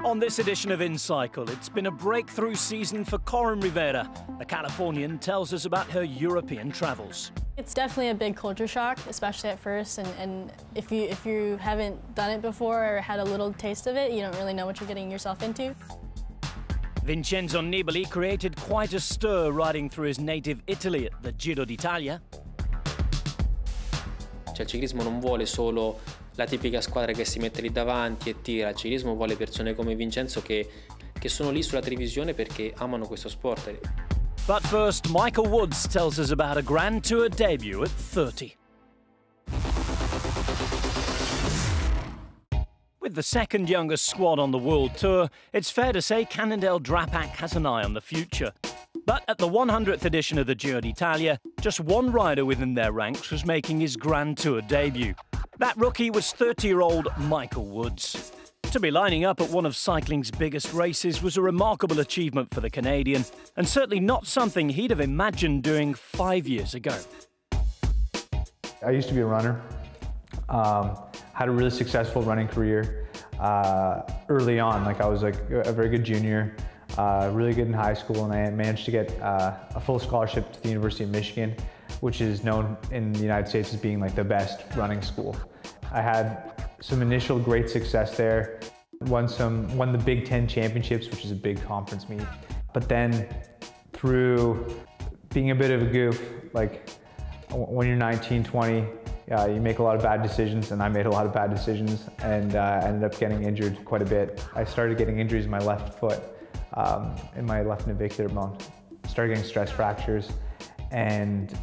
On this edition of inCycle, it's been a breakthrough season for Coryn Rivera. The Californian tells us about her European travels. It's definitely a big culture shock, especially at first, and if you haven't done it before or had a little taste of it, you don't really know what you're getting yourself into. Vincenzo Nibali created quite a stir riding through his native Italy at the Giro d'Italia. Cioè, il ciclismo non vuole solo la tipica squadra che si mette lì davanti e tira, il ciclismo vuole persone come Vincenzo che sono lì sulla televisione perché amano questo sport. But first, Michael Woods tells us about a Grand Tour debut at 30. With the second youngest squad on the World Tour, it's fair to say Cannondale-Drapac has an eye on the future. But at the 100th edition of the Giro d'Italia, just one rider within their ranks was making his Grand Tour debut. That rookie was 30-year-old Michael Woods. To be lining up at one of cycling's biggest races was a remarkable achievement for the Canadian, and certainly not something he'd have imagined doing 5 years ago. I used to be a runner, had a really successful running career early on. Like I was like a very good junior, really good in high school, and I managed to get a full scholarship to the University of Michigan, which is known in the United States as being like the best running school. I had some initial great success there, won the Big Ten championships, which is a big conference meet. But then through being a bit of a goof, like when you're 19, 20, you make a lot of bad decisions, and I made a lot of bad decisions, and I ended up getting injured quite a bit. I started getting injuries in my left foot, in my left navicular bone. Started getting stress fractures, and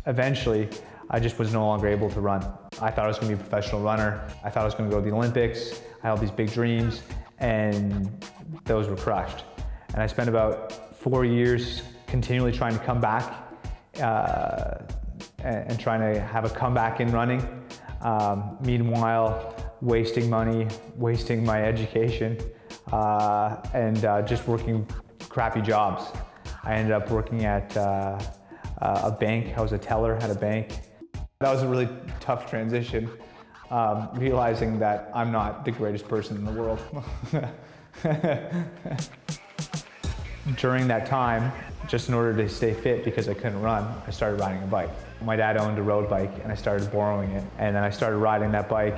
eventually I just was no longer able to run. I thought I was going to be a professional runner. I thought I was going to go to the Olympics. I had all these big dreams, and those were crushed. And I spent about 4 years continually trying to come back and trying to have a comeback in running. Meanwhile, wasting money, wasting my education, and just working crappy jobs. I ended up working at a bank. I was a teller at a bank. That was a really tough transition, realizing that I'm not the greatest person in the world. During that time, just in order to stay fit because I couldn't run, I started riding a bike. My dad owned a road bike, and I started borrowing it. And then I started riding that bike,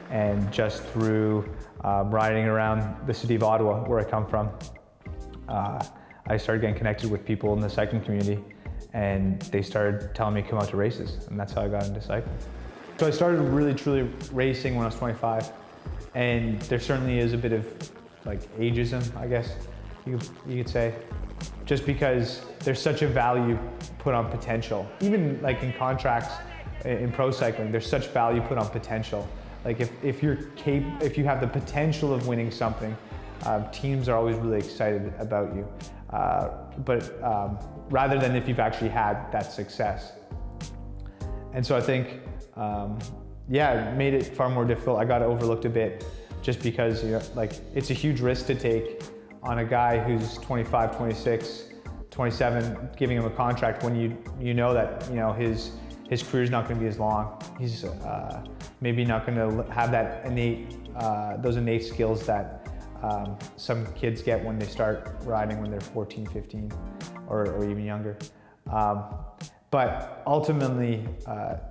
and just through riding around the city of Ottawa, where I come from, I started getting connected with people in the cycling community, and they started telling me to come out to races, and that's how I got into cycling. So I started really truly racing when I was 25, and there certainly is a bit of like ageism, I guess you could say, just because there's such a value put on potential. Even like in contracts in pro cycling, there's such value put on potential. Like if you have the potential of winning something, teams are always really excited about you. Rather than if you've actually had that success. And so I think, yeah, it made it far more difficult. I got overlooked a bit just because, you know, like it's a huge risk to take on a guy who's 25, 26, 27, giving him a contract when you know that, you know, his career's not going to be as long. He's maybe not going to have that those innate skills that some kids get when they start riding when they're 14, 15, or even younger. But ultimately,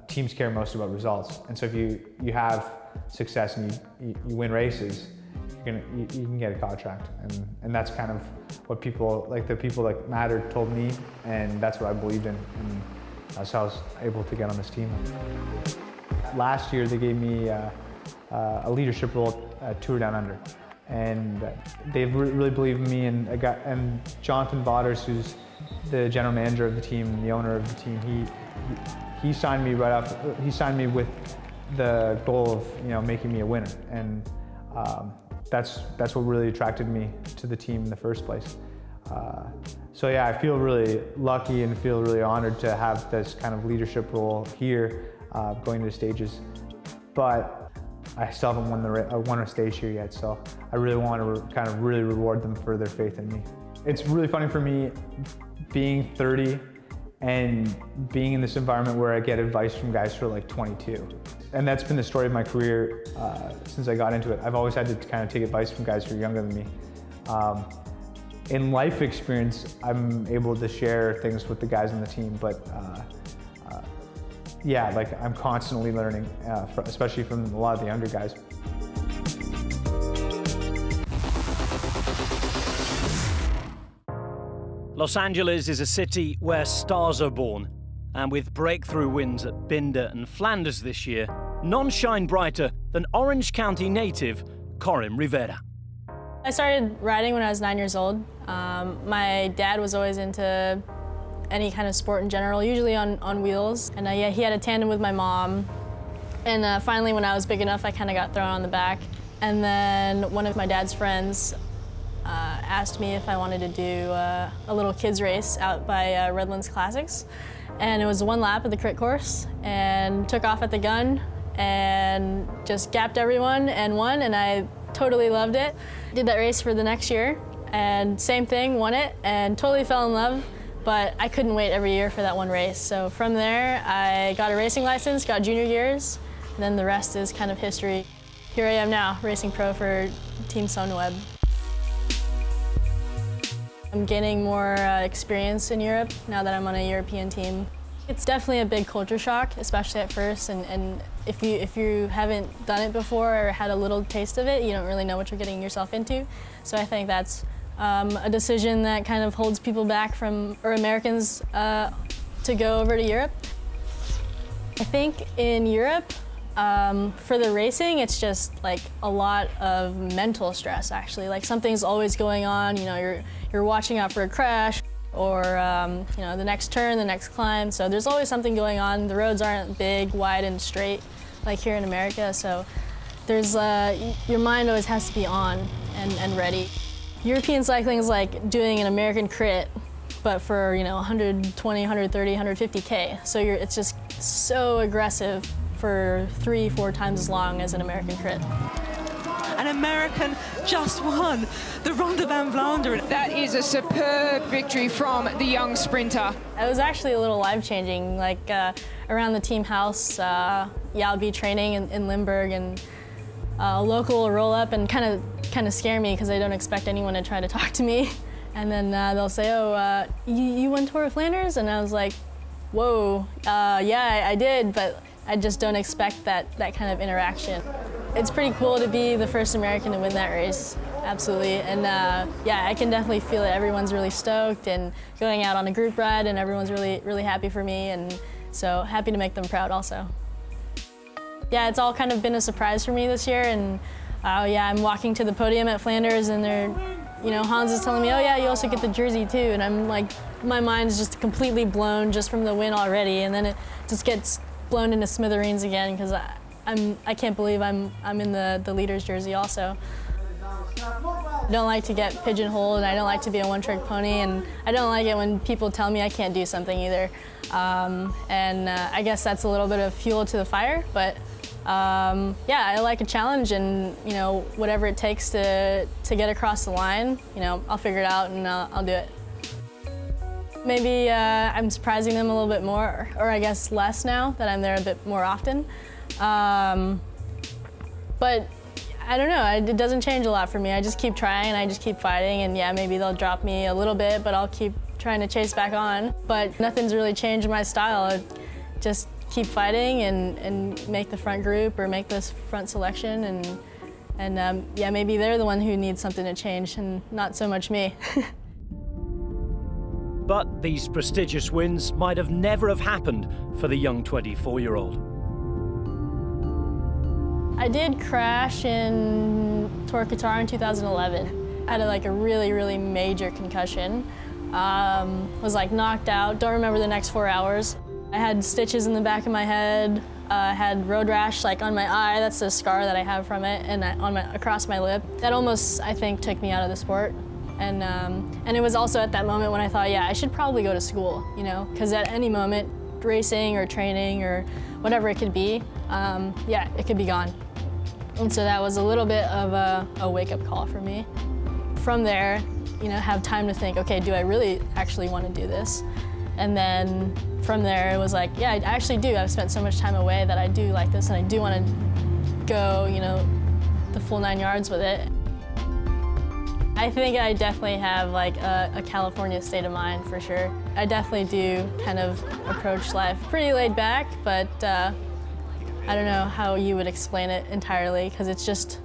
teams care most about results. And so if you have success and you win races, you can get a contract. And that's kind of what people, like the people that mattered, told me, and that's what I believed in. And that's how I was able to get on this team. Last year, they gave me a leadership role at Tour Down Under. And they really believed in me, and Jonathan Vaughters, who's the general manager of the team, the owner of the team, he signed me right off. He signed me with the goal of, you know, making me a winner, and that's what really attracted me to the team in the first place. So yeah, I feel really lucky and feel really honored to have this kind of leadership role here, going to the stages, but I still haven't won a stage here yet, so I really want to kind of really reward them for their faith in me. It's really funny for me being 30 and being in this environment where I get advice from guys who are like 22. And that's been the story of my career since I got into it. I've always had to kind of take advice from guys who are younger than me. In life experience, I'm able to share things with the guys on the team, but yeah, like I'm constantly learning, especially from a lot of the younger guys. Los Angeles is a city where stars are born, and with breakthrough wins at Binder and Flanders this year, none shine brighter than Orange County native Coryn Rivera. I started riding when I was 9 years old. My dad was always into any kind of sport in general, usually on wheels. And yeah, he had a tandem with my mom. And finally, when I was big enough, I kind of got thrown on the back. And then one of my dad's friends asked me if I wanted to do a little kids race out by Redlands Classics. And it was one lap of the crit course, and took off at the gun and just gapped everyone and won, and I totally loved it. Did that race for the next year, and same thing, won it, and totally fell in love, but I couldn't wait every year for that one race. So from there, I got a racing license, got junior gears, and then the rest is kind of history. Here I am now, racing pro for Team Sunweb. I'm gaining more experience in Europe now that I'm on a European team. It's definitely a big culture shock, especially at first, and if you haven't done it before or had a little taste of it, you don't really know what you're getting yourself into. So I think that's a decision that kind of holds people back from, or Americans, to go over to Europe. I think in Europe, for the racing, it's just like a lot of mental stress, actually. Like something's always going on, you know, you're watching out for a crash or, you know, the next turn, the next climb. So there's always something going on. The roads aren't big, wide, and straight like here in America. So there's, your mind always has to be on and ready. European cycling is like doing an American crit, but for, you know, 120, 130, 150K. So it's just so aggressive for 3-4 times as long as an American crit. An American just won the Ronde van Vlaanderen. That is a superb victory from the young sprinter. It was actually a little life-changing, like around the team house. Yeah, I'll be training in Limburg, and a local will roll up and kind of scare me because I don't expect anyone to try to talk to me. And then they'll say, oh, you won Tour of Flanders? And I was like, whoa, yeah, I did, but I just don't expect that kind of interaction. It's pretty cool to be the first American to win that race, absolutely. And yeah, I can definitely feel it. Everyone's really stoked and going out on a group ride, and everyone's really, really happy for me, and so happy to make them proud also. Yeah, it's all kind of been a surprise for me this year, and yeah, I'm walking to the podium at Flanders, and you know, Hans is telling me, oh yeah, you also get the jersey too, and I'm like, my mind's just completely blown just from the win already, and then it just gets blown into smithereens again because I can't believe I'm in the leader's jersey also. I don't like to get pigeonholed, and I don't like to be a one-trick pony, and I don't like it when people tell me I can't do something either. And I guess that's a little bit of fuel to the fire, but yeah, I like a challenge, and you know, whatever it takes to get across the line, you know, I'll figure it out and I'll do it. Maybe I'm surprising them a little bit more, or I guess less now that I'm there a bit more often. But I don't know, it doesn't change a lot for me. I just keep trying and I just keep fighting, and yeah, maybe they'll drop me a little bit, but I'll keep trying to chase back on. But nothing's really changed my style. I just keep fighting and make the front group or make this front selection, and yeah, maybe they're the one who needs something to change and not so much me. But these prestigious wins might have never have happened for the young 24-year-old. I did crash in Tour Qatar in 2011. I had like a really, really major concussion. Was like knocked out, don't remember the next 4 hours. I had stitches in the back of my head, had road rash like on my eye, that's the scar that I have from it, and across my lip. That almost, I think, took me out of the sport. And it was also at that moment when I thought, yeah, I should probably go to school, you know, because at any moment, racing or training or whatever it could be, yeah, it could be gone. And so that was a little bit of a wake-up call for me. From there, you know, have time to think, okay, do I really actually want to do this? And then from there, it was like, yeah, I actually do. I've spent so much time away that I do like this, and I do want to go, you know, the full 9 yards with it. I think I definitely have like a California state of mind for sure. I definitely do kind of approach life pretty laid back, but I don't know how you would explain it entirely, because it's just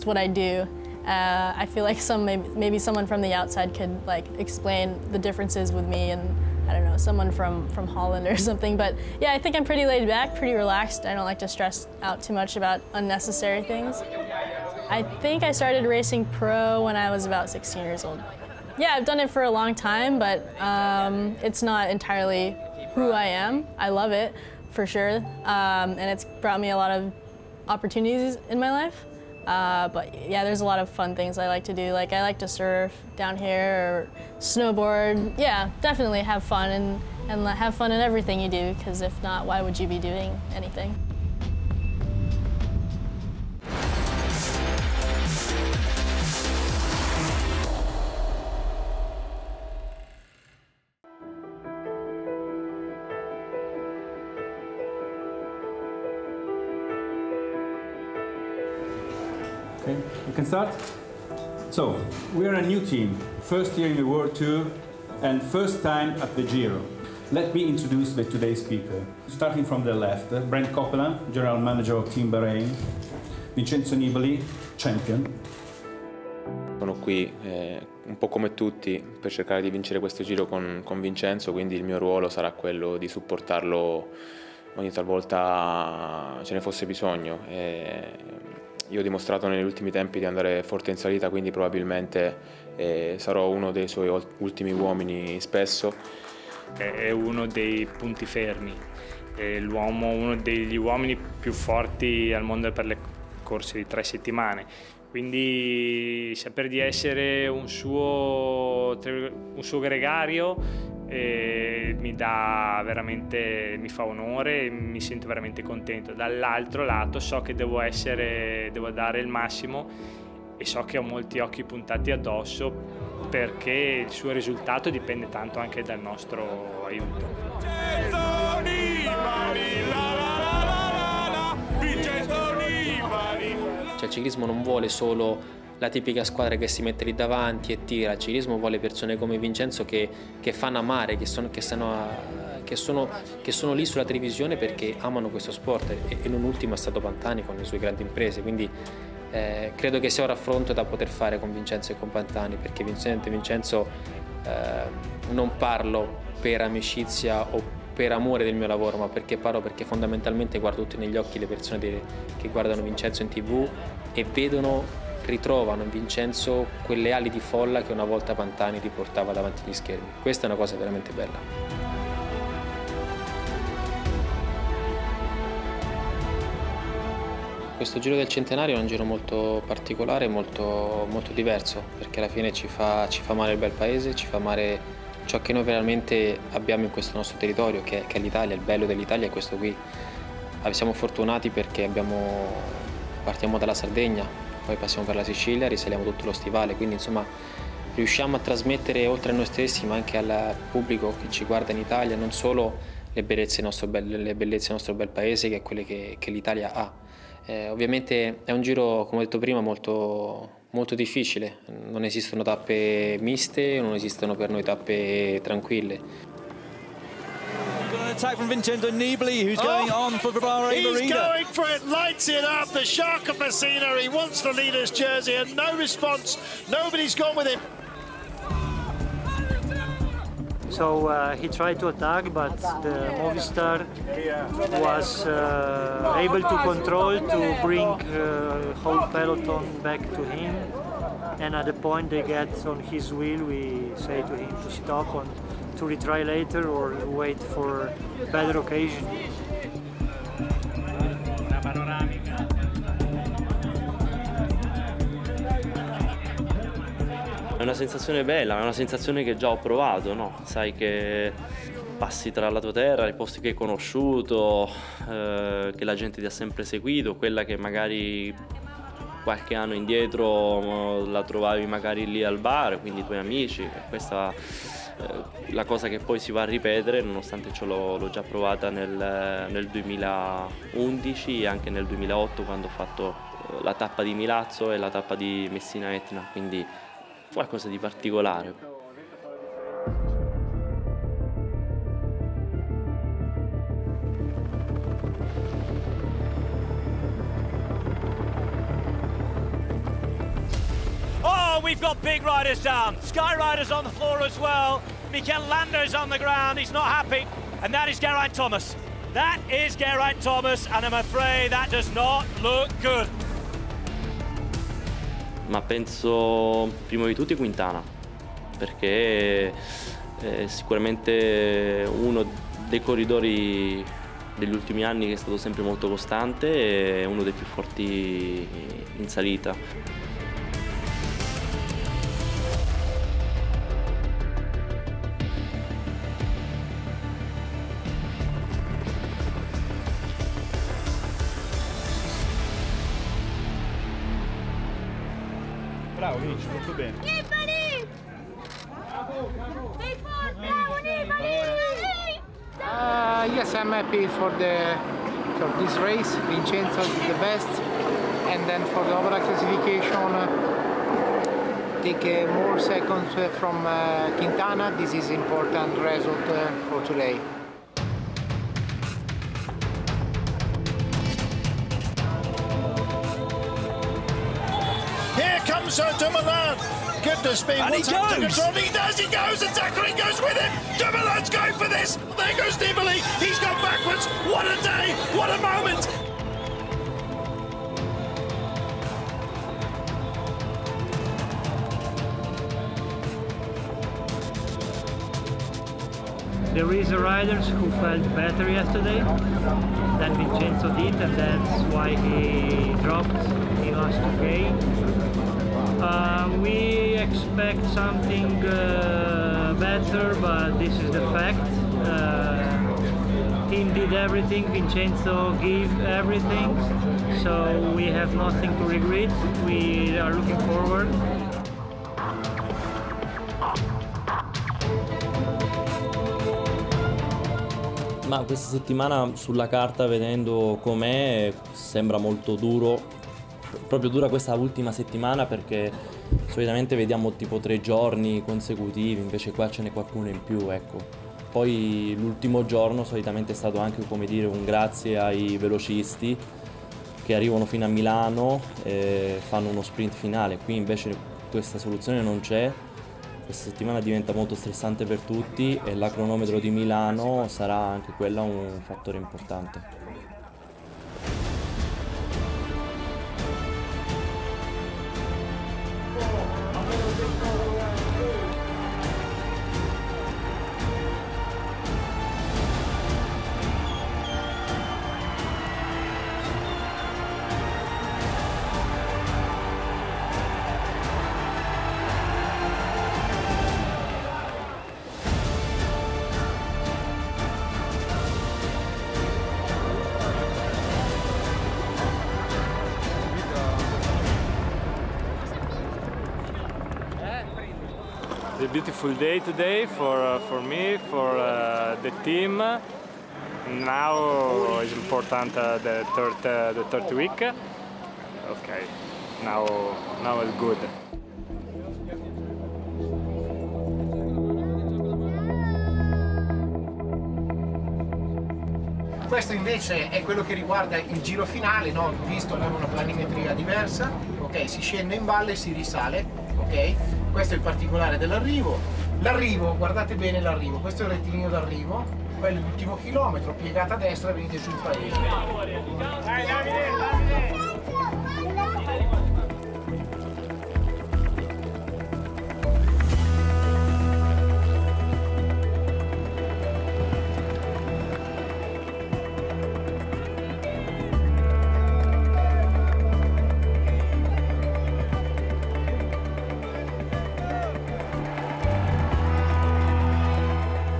what I do. I feel like maybe someone from the outside could like explain the differences with me, and I don't know, someone from Holland or something. But yeah, I think I'm pretty laid back, pretty relaxed. I don't like to stress out too much about unnecessary things. I think I started racing pro when I was about 16 years old. Yeah, I've done it for a long time, but it's not entirely who I am. I love it, for sure, and it's brought me a lot of opportunities in my life. But yeah, there's a lot of fun things I like to do. Like I like to surf down here or snowboard. Yeah, definitely have fun and have fun in everything you do, because if not, why would you be doing anything? Okay, you can start. So, we are a new team, first year in the World Tour and first time at the Giro. Let me introduce today's speaker. Starting from the left, Brent Copeland, General Manager of Team Bahrain, Vincenzo Nibali, Champion. Sono qui un po' come tutti per cercare di vincere questo Giro con Vincenzo, quindi il mio ruolo sarà quello di supportarlo ogni talvolta ce ne fosse bisogno. Io ho dimostrato negli ultimi tempi di andare forte in salita, quindi probabilmente sarò uno dei suoi ultimi uomini spesso. È uno dei punti fermi, è uno degli uomini più forti al mondo per le corse di 3 settimane. Quindi saper di essere un suo gregario mi fa onore e mi sento veramente contento. Dall'altro lato so che devo dare il massimo e so che ho molti occhi puntati addosso, perché il suo risultato dipende tanto anche dal nostro aiuto. Vincenzo Nibali, Vincenzo Nibali. Cioè, il ciclismo non vuole solo la tipica squadra che si mette lì davanti e tira. Il ciclismo vuole persone come Vincenzo che fanno amare, che sono lì sulla televisione perché amano questo sport, e non ultimo è stato Pantani con le sue grandi imprese. Quindi credo che sia un raffronto da poter fare con Vincenzo e con Pantani, perché Vincenzo non parlo per amicizia o per amore del mio lavoro, ma perché parlo perché fondamentalmente guardo tutti negli occhi le persone che guardano Vincenzo in TV e ritrovano in Vincenzo quelle ali di folla che una volta Pantani riportava davanti agli schermi. Questa è una cosa veramente bella. Questo Giro del Centenario è un giro molto particolare, molto diverso, perché alla fine ci fa male il bel paese, ci fa male ciò che noi veramente abbiamo in questo nostro territorio, che è l'Italia. Il bello dell'Italia è questo qui. Siamo fortunati perché partiamo dalla Sardegna, poi passiamo per la Sicilia, risaliamo tutto lo stivale, quindi insomma riusciamo a trasmettere oltre a noi stessi, ma anche al pubblico che ci guarda in Italia, non solo le bellezze del nostro bel paese, che è quelle che l'Italia ha. Ovviamente è un giro, come ho detto prima, molto difficile. Non esistono tappe miste, non esistono per noi tappe tranquille. Attack from Vincenzo Nibali, who's going on for the Bahrain Marina. He's going for it, lights it up, the Shark of Messina. He wants the leader's jersey and no response. Nobody's gone with him. So he tried to attack, but the Movistar was able to control, to bring whole peloton back to him. And at the point they get on his wheel, we say to him to stop and to retry later or wait for a better occasion. È una sensazione bella, è una sensazione che già ho provato, no? Sai che passi tra la tua terra, i posti che hai conosciuto, che la gente ti ha sempre seguito, quella che magari qualche anno indietro la trovavi magari lì al bar, quindi i tuoi amici. Questa la cosa che poi si va a ripetere, nonostante ciò l'ho già provata nel 2011 e anche nel 2008 quando ho fatto la tappa di Milazzo e la tappa di Messina Etna, quindi qualcosa di particolare. Oh, we've got big riders down. Sky Rider's on the floor as well. Mikel Lander's on the ground. He's not happy. And that is Geraint Thomas. That is Geraint Thomas, and I'm afraid that does not look good. Ma penso prima di tutti Quintana, perché è sicuramente uno dei corridori degli ultimi anni che è stato sempre molto costante e uno dei più forti in salita. Bravo Vinci, molto bene. Nibali! Sei forte, bravo Nibali! Yes, I'm happy for this race. Vincenzo is the best, and then for the overall classification, take more seconds from Quintana. This is important result for today. Here comes Dumoulin. Goodness me, what's happened to control? He goes, and Zachary goes with him. Dumoulin's going for this. There goes Nibali. He's gone backwards. What a day, what a moment. There is riders who felt better yesterday than Vincenzo did, and that's why he dropped in last day. We expect something better, but this is the fact. Team did everything, Vincenzo gave everything, so we have nothing to regret. We are looking forward. Ma questa settimana sulla carta, vedendo com'è, sembra molto duro, proprio dura questa ultima settimana, perché solitamente vediamo tipo 3 giorni consecutivi, invece qua ce n'è qualcuno in più, ecco. Poi l'ultimo giorno solitamente è stato anche, come dire, un grazie ai velocisti che arrivano fino a Milano e fanno uno sprint finale. Qui invece questa soluzione non c'è. Questa settimana diventa molto stressante per tutti e la cronometro di Milano sarà anche quella un fattore importante. It's a beautiful day today for me, for the team. Now is important the third week. Okay, now it's good. Questo invece è quello che riguarda il giro finale, no? Visto con una planimetria diversa, ok? Si scende in valle e si risale, ok? Questo è il particolare dell'arrivo. L'arrivo, guardate bene l'arrivo, questo è il rettilineo d'arrivo, quello è l'ultimo chilometro, piegata a destra e venite sul paese. Dai, Davide!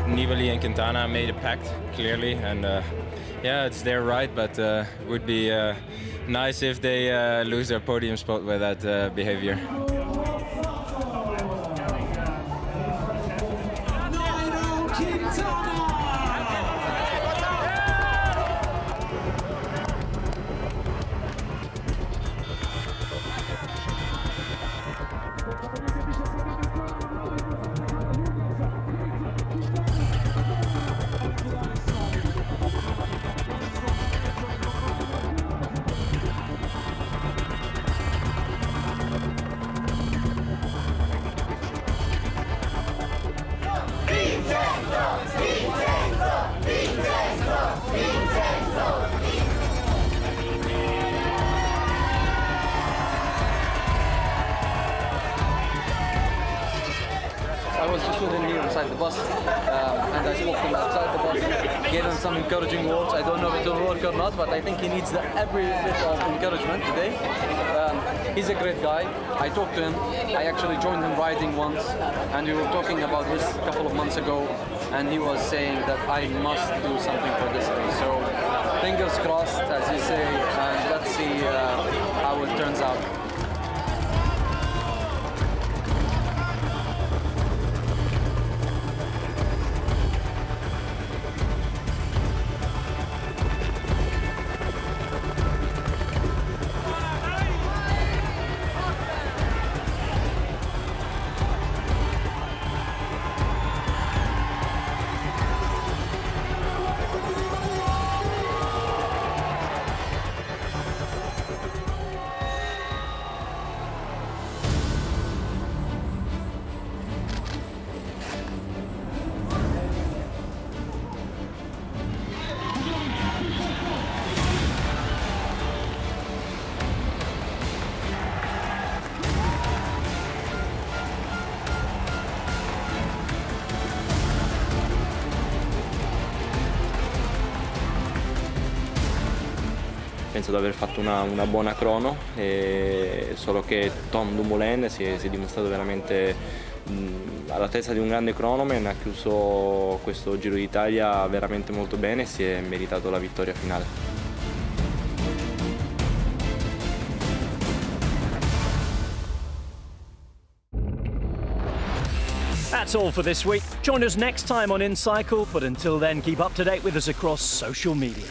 Nibali and Quintana made a pact, clearly, and yeah, it's their right, but it would be nice if they lose their podium spot with that behavior. bus, and I spoke to him outside the bus, gave him some encouraging words. I don't know if it will work or not, but I think he needs every bit of encouragement today. He's a great guy. I talked to him. I actually joined him riding once, and we were talking about this a couple of months ago, and he was saying that I must do something for this race. So fingers crossed, as you say, and let's see how it turns out. Penso di aver fatto una buona crono, solo che Tom Dumoulin si è dimostrato veramente all'altezza di un grande cronoman, ha chiuso questo Giro d'Italia veramente molto bene e si è meritato la vittoria finale. That's all for this week. Join us next time on inCycle, but until then, keep up to date with us across social media.